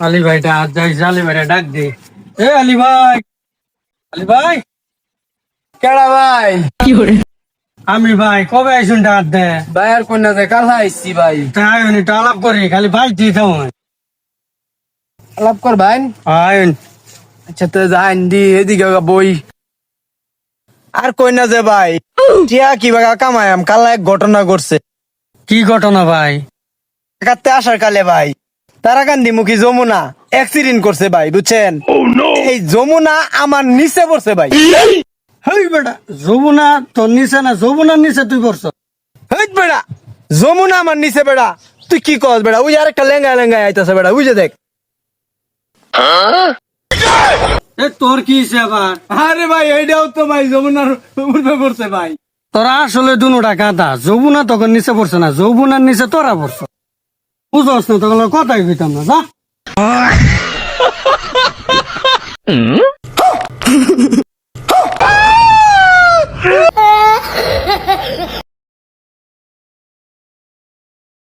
আলী ভাইটা আজ যাইছে, আলী ভাইটা ডাক দে। এ আলী ভাই, আলী ভাই, কেডা ভাই? আমি ভাই কবে আইসুন ডাক দে। ভাই আর কোন না কাল আইছি ভাই। তাই আইন একটু আলাপ করি, খালি ভাই দিয়ে দাও। আলাপ কর ভাই। আইন আচ্ছা তো যাইন দি এদিকে বই। আর কই না যে ভাই টিয়া কি বাগা কামায়াম কালা এক ঘটনা ঘটছে কি ঘটনা ভাই? কাটতে আসার কালে ভাই তারাকান্দি মুখী যমুনা অ্যাক্সিডেন্ট করছে ভাই বুঝছেন। এই যমুনা আমার নিচে পড়ছে ভাই। হেই বেটা, যমুনা তোর নিচে না, যমুনার নিচে তুই করছ। হেই বেড়া, যমুনা আমার নিচে বেড়া। তুই কি কস বেড়া? ওই আরেকটা লেঙ্গা লেঙ্গা আইতাছে বেড়া, বুঝে দেখ। এ তোর কি হইছে আবার? আরে ভাই এইটাও তো ভাই যমুনার উপরে পড়ছে ভাই। তোরা আসলে দুটা গাদা, যমুনা তখন নিচে পড়ছে না, যমুনার নিচে তোরা পড়ছ। বুঝস না, তখন কথাই কইতাম না, যা।